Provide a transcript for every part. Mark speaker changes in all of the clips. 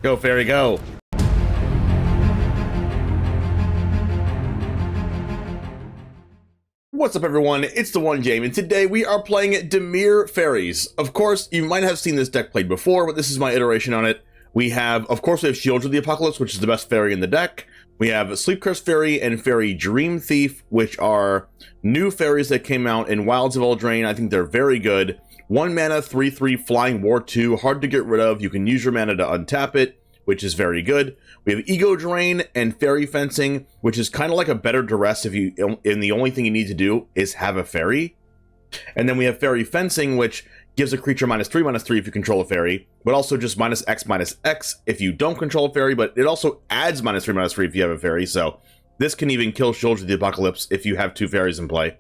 Speaker 1: Go, Faerie, go! What's up, everyone? It's TheOneJame, and today we are playing Dimir Faeries. Of course, you might have seen this deck played before, but this is my iteration on it. We have Sheoldred the Apocalypse, which is the best Faerie in the deck. We have Sleep-Cursed Faerie and Faerie Dreamthief, which are new Faeries that came out in Wilds of Eldraine. I think they're very good. 1 mana, 3/3, Flying War 2, hard to get rid of. You can use your mana to untap it, which is very good. We have Ego Drain and Faerie Fencing, which is kind of like a better duress and the only thing you need to do is have a Faerie. And then we have Faerie Fencing, which gives a creature -3/3 if you control a Faerie, but also just -X/X if you don't control a Faerie, but it also adds -3/3 if you have a Faerie, so this can even kill Sheoldred the Apocalypse if you have 2 Faeries in play.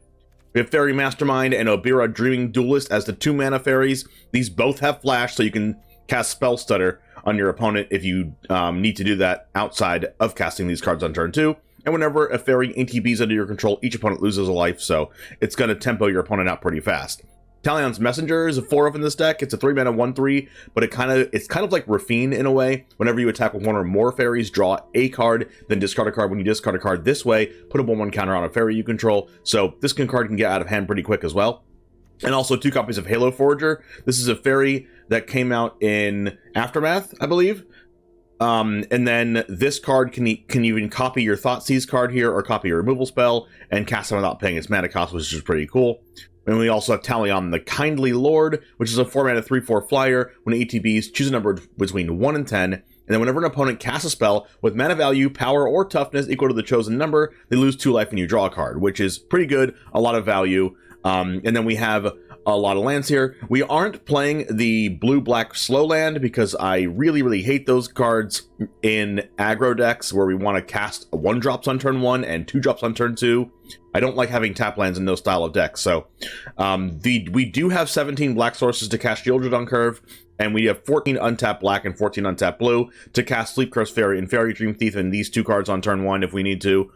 Speaker 1: We have Faerie Mastermind and Obyra Dreaming Duelist as the 2 mana Faeries. These both have flash, so you can cast Spell Stutter on your opponent if you need to do that outside of casting these cards on turn 2. And whenever a Faerie ATBs under your control, each opponent loses a life, so it's going to tempo your opponent out pretty fast. Talion's Messenger is a 4-of in this deck. It's a 3 mana 1/3, but it's kind of like Rafine in a way. Whenever you attack with 1 or more Faeries, draw a card, then discard a card. When you discard a card this way, put a 1/1 counter on a Faerie you control. So this card can get out of hand pretty quick as well. And also 2 copies of Halo Forager. This is a Faerie that came out in Aftermath, I believe. And then this card can even copy your Thoughtseize card here, or copy your removal spell, and cast it without paying its mana cost, which is pretty cool. And we also have Talion the Kindly Lord, which is a 4 mana 3/4 flyer. When ATBs, choose a number between 1 and 10. And then whenever an opponent casts a spell with mana value, power, or toughness equal to the chosen number, they lose 2 life and you draw a card, which is pretty good, a lot of value. And then we have a lot of lands here. We aren't playing the blue-black slow land because I really hate those cards in aggro decks where we want to cast 1-drops on turn 1 and 2-drops on turn 2. I don't like having tap lands in those style of decks. So we do have 17 black sources to cast Sheoldred on curve, and we have 14 untapped black and 14 untapped blue to cast Sleep-Cursed Faerie and Faerie Dreamthief and these 2 cards on turn 1 if we need to.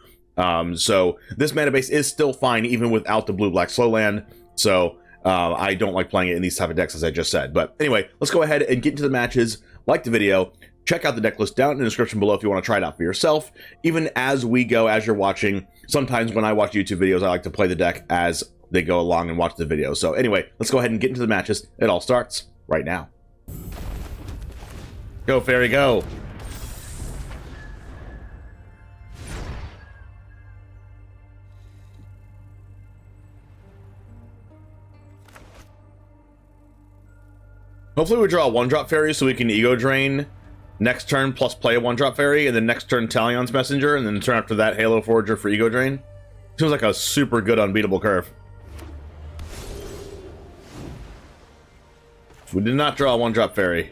Speaker 1: So this mana base is still fine even without the blue-black slow land. So I don't like playing it in these type of decks, as I just said. But anyway, let's go ahead and get into the matches. Like the video, check out the deck list down in the description below if you want to try it out for yourself. Even as we go, as you're watching, sometimes when I watch YouTube videos, I like to play the deck as they go along and watch the video. So anyway, let's go ahead and get into the matches. It all starts right now. Go, Faerie, go! Hopefully we draw a 1-drop Faerie so we can Ego Drain next turn plus play a 1-drop Faerie, and then next turn Talion's Messenger, and then the turn after that Halo Forager for Ego Drain. Seems like a super good unbeatable curve. We did not draw a 1-drop Faerie.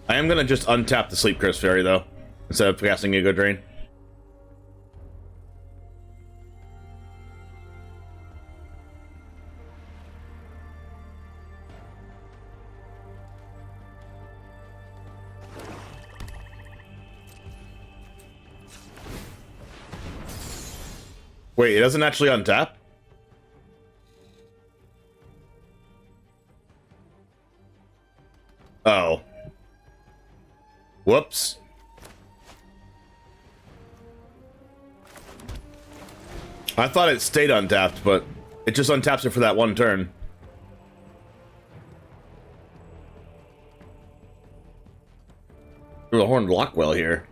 Speaker 1: I am gonna just untap the Sleep-Cursed Faerie though, instead of casting Ego Drain. Wait, it doesn't actually untap? Oh. Whoops. I thought it stayed untapped, but it just untaps it for that 1 turn. There's a Horned Lockwell here.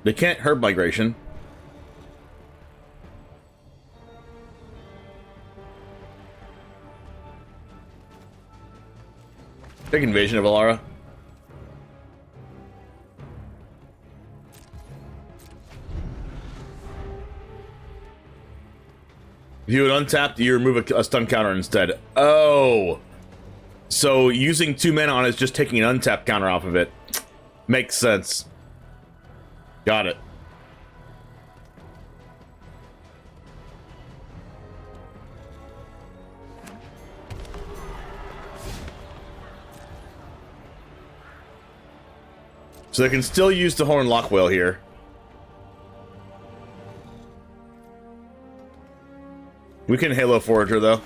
Speaker 1: They can't Herb Migration. Big Invasion of Otawara. If you would untap, you remove a stun counter instead. Oh! So using 2 mana on it is just taking an untap counter off of it. Makes sense. Got it. So they can still use the Horned Lockwell here. We can Halo Forager, though.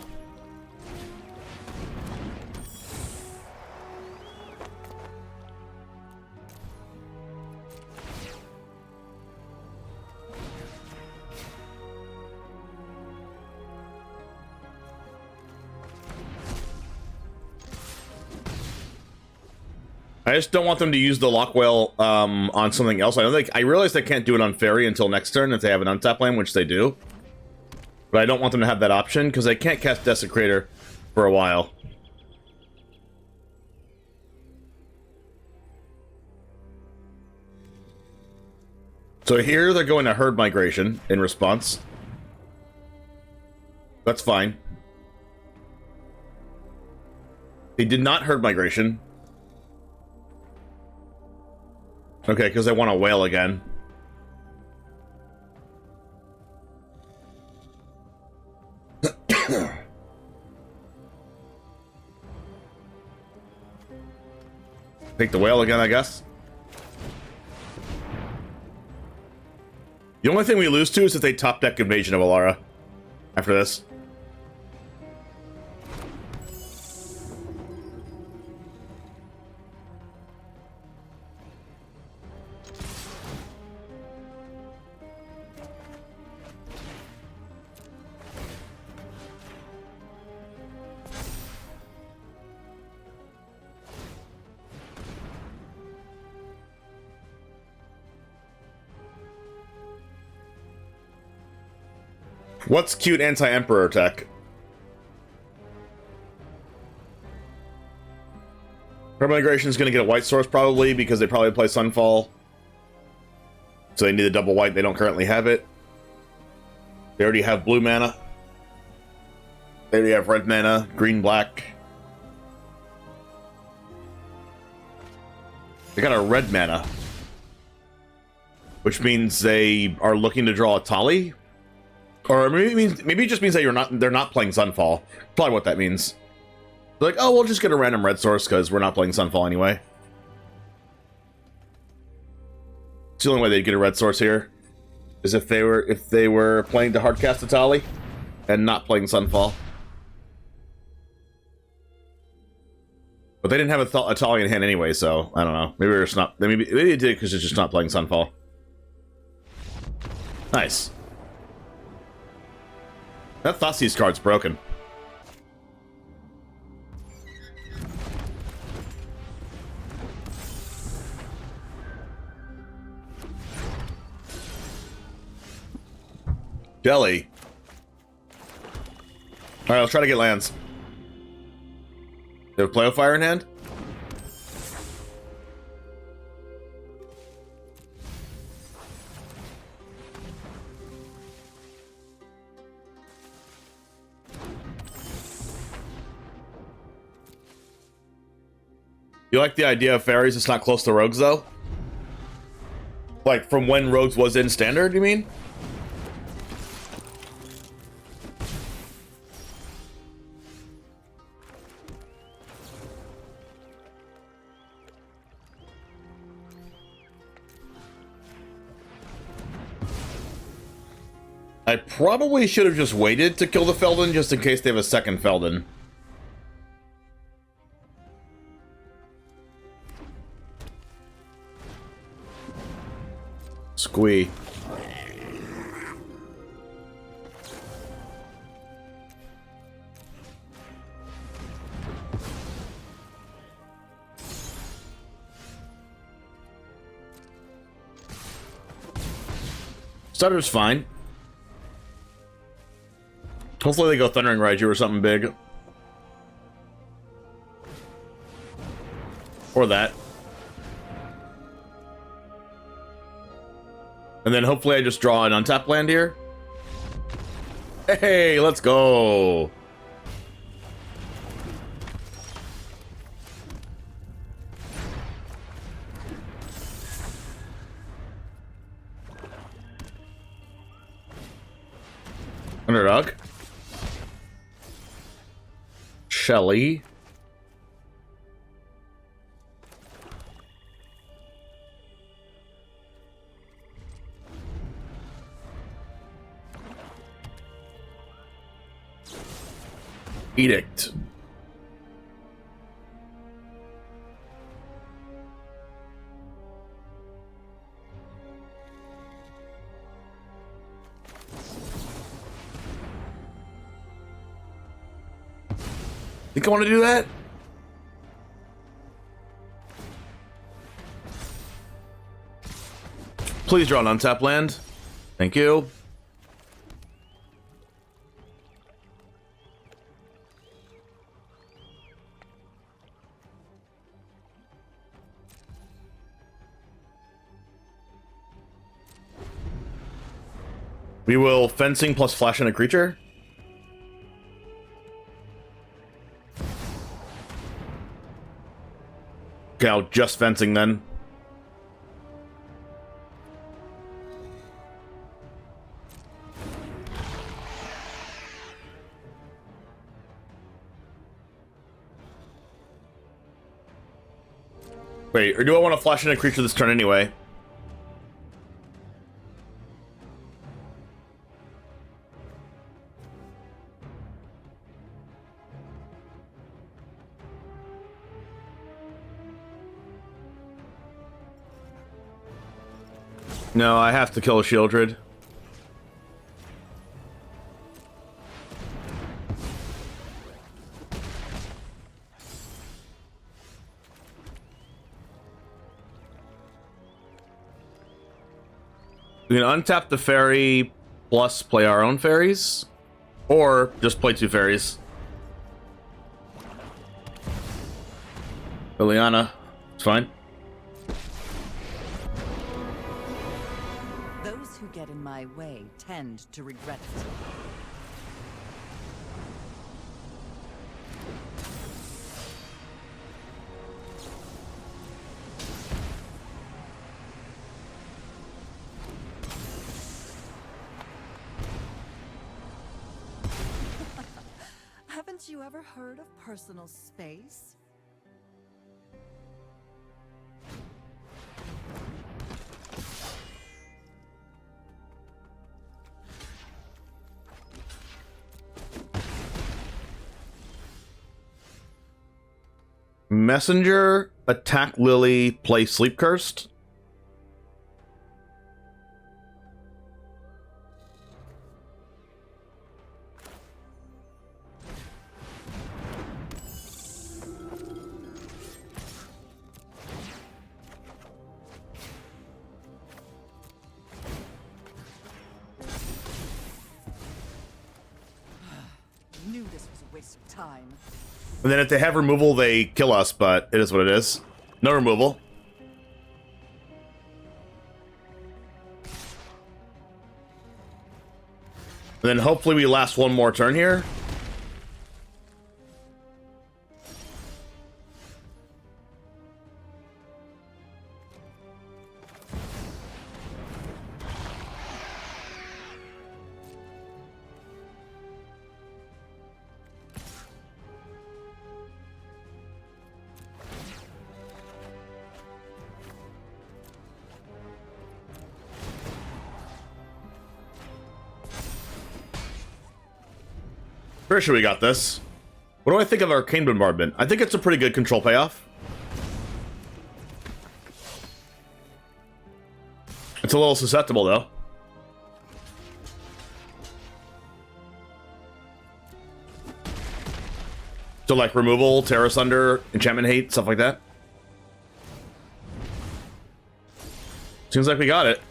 Speaker 1: I just don't want them to use the Lockwell on something else. I realize they can't do it on Faerie until next turn if they have an untap land, which they do. But I don't want them to have that option, because they can't cast Desecrator for a while. So here they're going to Herd Migration in response. That's fine. They did not Herd Migration. Okay, because they want to whale again. Take the whale again, I guess. The only thing we lose to is if they top deck Invasion of Alara after this. What's cute anti-Emperor tech? Herd Migration is going to get a white source probably because they probably play Sunfall. So they need a double white. They don't currently have it. They already have blue mana. They already have red mana, green, black. They got a red mana. Which means they are looking to draw a Tali. Or maybe it just means that they're not playing Sunfall. Probably what that means. They're like, oh, we'll just get a random red source because we're not playing Sunfall anyway. It's the only way they'd get a red source here is if they were playing to hardcast a Tali and not playing Sunfall. But they didn't have a Tali in hand anyway, so I don't know. Maybe it's not. Maybe it did because it's just not playing Sunfall. Nice. That Thoughtseize card's broken. Jelly. Alright, let's try to get lands. They have Play of Fire in hand? You like the idea of fairies that's not close to rogues, though? Like, from when rogues was in standard, you mean? I probably should have just waited to kill the Feldon just in case they have a second Feldon. Squee. Stutter's fine. Hopefully they go Thundering Raiju or something big. Or that. And then hopefully I just draw an untapped land here. Hey, let's go. Underdog. Shelly. Edict. Think I want to do that? Please draw an untap land. Thank you. We will fencing plus flash on a creature. Okay, I'll just fencing then. Wait, or do I want to flash in a creature this turn anyway? No, I have to kill a Sheoldred. We can untap the Faerie plus play our own fairies, or just play 2 fairies. Liliana, it's fine.
Speaker 2: Those who get in my way tend to regret it. Haven't you ever heard of personal space?
Speaker 1: Messenger, attack Lily, play Sleep-Cursed.
Speaker 2: Knew this was a waste of time.
Speaker 1: And then if they have removal, they kill us, but it is what it is. No removal. And then hopefully we last one more turn here. Pretty sure we got this. What do I think of Arcane Bombardment? I think it's a pretty good control payoff. It's a little susceptible, though. So, like, removal, Terror Sunder, Enchantment Hate, stuff like that. Seems like we got it.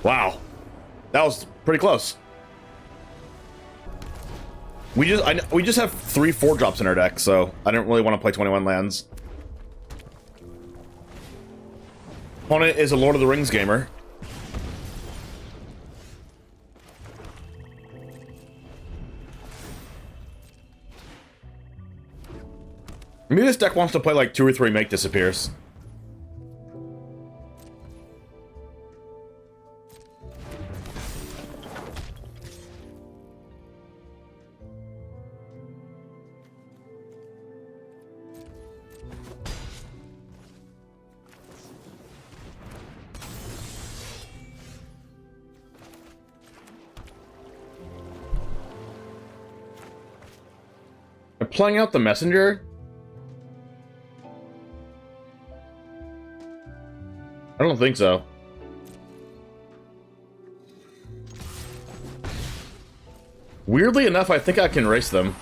Speaker 1: Wow. That was pretty close. We just have 3 4-drops in our deck, so I don't really want to play 21 lands. Opponent is a Lord of the Rings gamer. Maybe this deck wants to play like 2 or 3 Make Disappears. playing out the messenger? I don't think so. Weirdly enough, I think I can race them.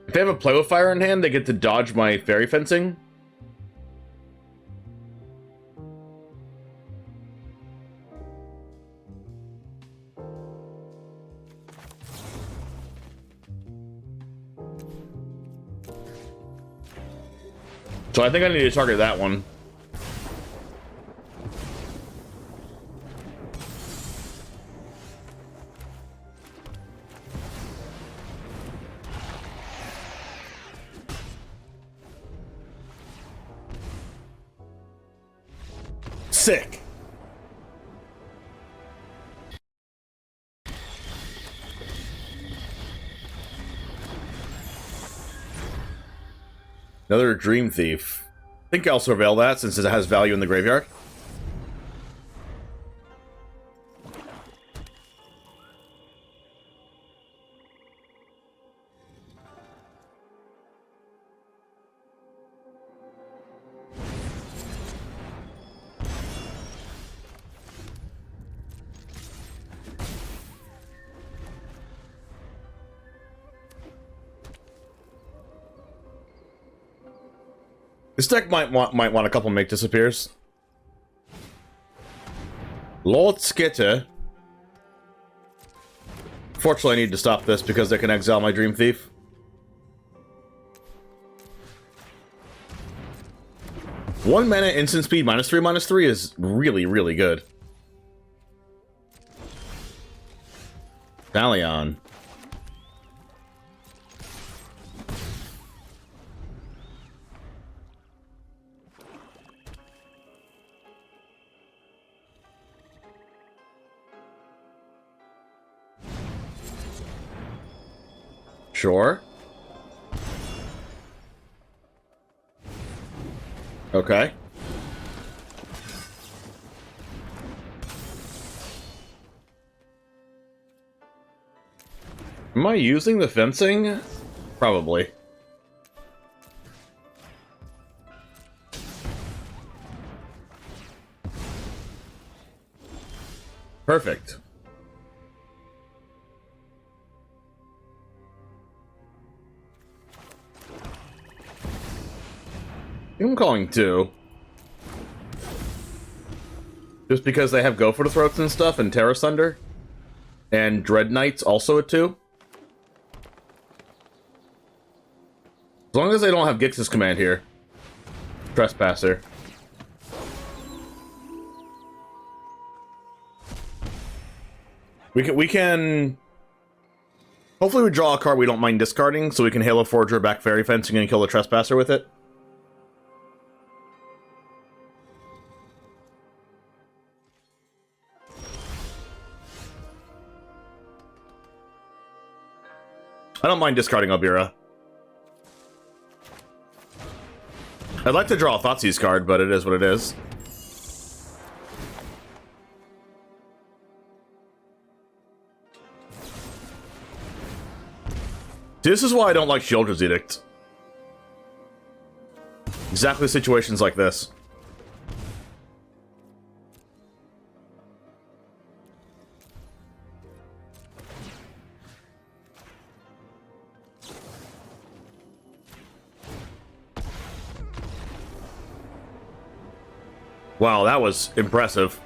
Speaker 1: If they have a play with fire in hand, they get to dodge my Faerie Fencing. So I think I need to target that one. Sick. Another Dreamthief. I think I'll surveil that since it has value in the graveyard. This deck might want a couple make disappears. Lord Skitter. Fortunately, I need to stop this because they can exile my Dreamthief. One mana instant speed -3/-3 is really, really good. Talion. Sure. Okay. Am I using the fencing? Probably. Perfect. I'm calling 2. Just because they have Go for the Throats and stuff, and Terra Sunder. And Dread Knights also at 2. As long as they don't have Gix's command here. Trespasser. We can... Hopefully we draw a card we don't mind discarding, so we can Halo Forager back Faerie Fencing and kill the Trespasser with it. I don't mind discarding Obyra. I'd like to draw a Thoughtseize card, but it is what it is. See, this is why I don't like Sheoldred's Edict. Exactly situations like this. Wow, that was impressive.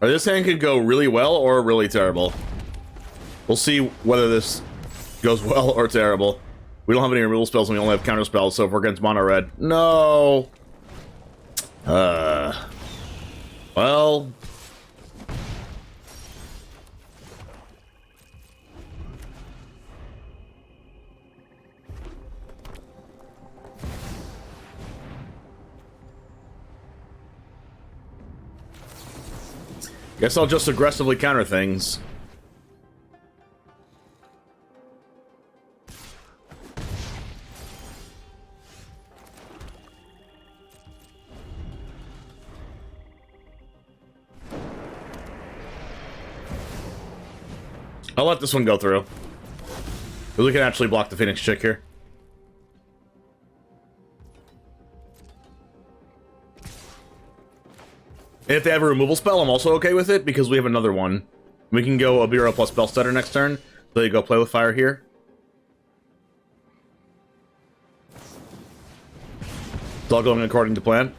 Speaker 1: This hand could go really well or really terrible. We'll see whether this goes well or terrible. We don't have any removal spells and we only have counter spells, so if we're against mono red. No! Well... Guess I'll just aggressively counter things. I'll let this one go through. We can actually block the Phoenix chick here. And if they have a removal spell, I'm also okay with it, because we have another one. We can go Obyra plus Spell Stutter next turn, so you go play with fire here. It's all going according to plan.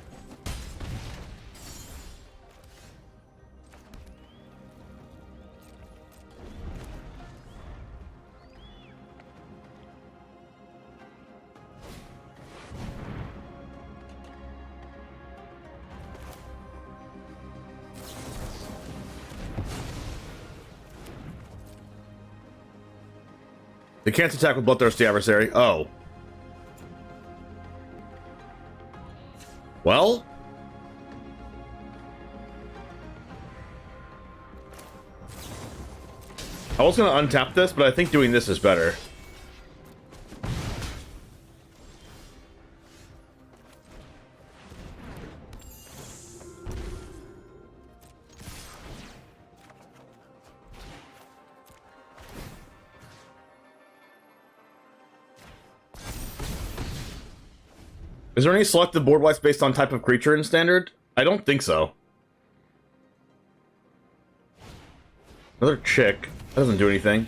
Speaker 1: They can't attack with Bloodthirsty Adversary. Oh. Well? I was going to untap this, but I think doing this is better. Is there any selective board wipes based on type of creature in Standard? I don't think so. Another chick. That doesn't do anything.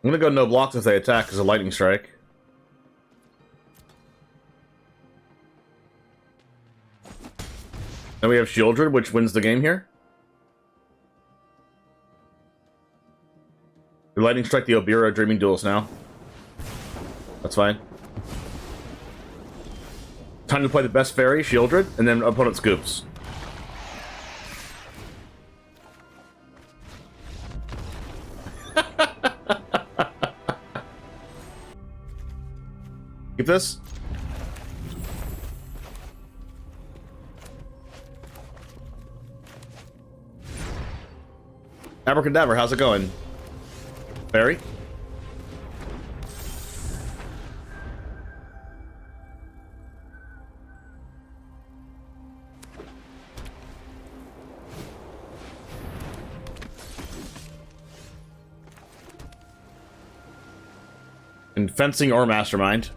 Speaker 1: I'm gonna go no blocks if they attack as a lightning strike. Then we have Sheoldred, which wins the game here. We lightning strike the Obyra Dreaming Duelist now. That's fine. Time to play the best Faerie, Sheoldred, and then opponent scoops. Keep this. Abracadabra, how's it going? Faerie? And Fencing or Mastermind.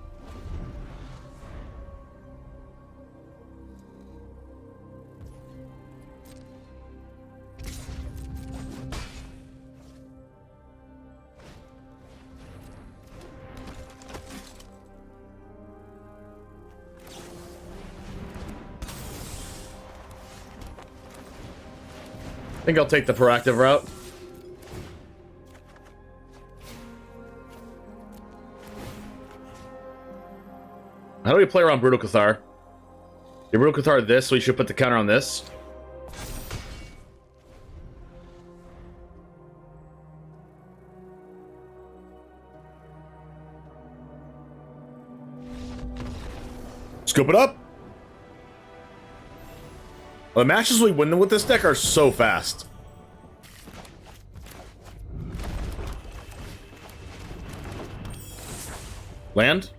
Speaker 1: I think I'll take the proactive route. How do we play around Brutal Cathar? You Brutal Cathar this, so we should put the counter on this. Scoop it up. The matches we win with this deck are so fast. Land?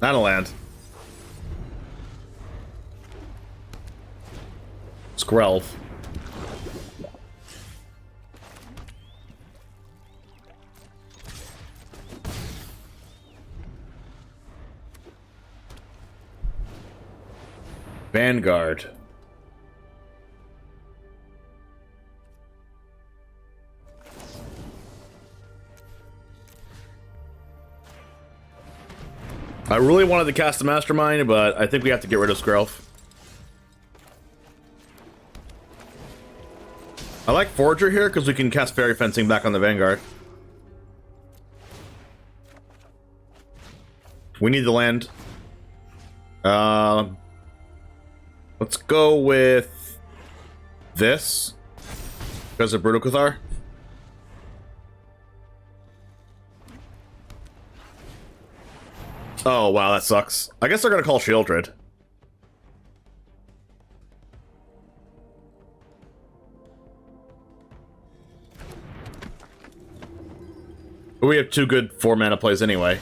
Speaker 1: Not a land. Skrelv. Vanguard. I really wanted to cast the Mastermind, but I think we have to get rid of Skrelv. I like Forager here because we can cast Faerie Fencing back on the Vanguard. We need the land. Let's go with this because of Brutal Cathar. Oh, wow, that sucks. I guess they're gonna call Sheoldred. But we have 2 good 4-mana plays anyway.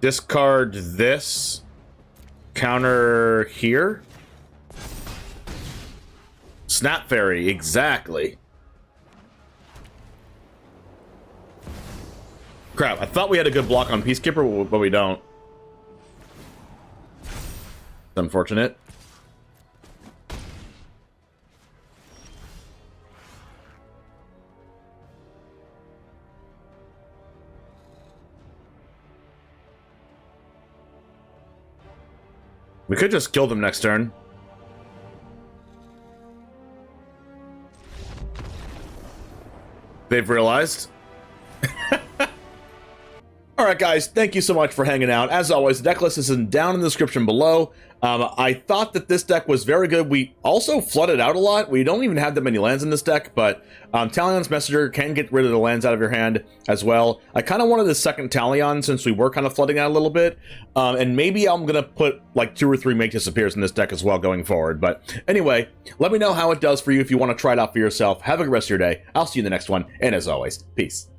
Speaker 1: Discard this. Counter here. Snap Fairy, exactly. Crap, I thought we had a good block on Peacekeeper, but we don't. It's unfortunate. We could just kill them next turn. They've realized. Alright guys, thank you so much for hanging out. As always, the deck list is down in the description below. I thought that this deck was very good. We also flooded out a lot. We don't even have that many lands in this deck, but Talion's Messenger can get rid of the lands out of your hand as well. I kind of wanted the second Talion since we were kind of flooding out a little bit. And maybe I'm going to put like 2 or 3 Make Disappears in this deck as well going forward. But anyway, let me know how it does for you if you want to try it out for yourself. Have a good rest of your day. I'll see you in the next one. And as always, peace.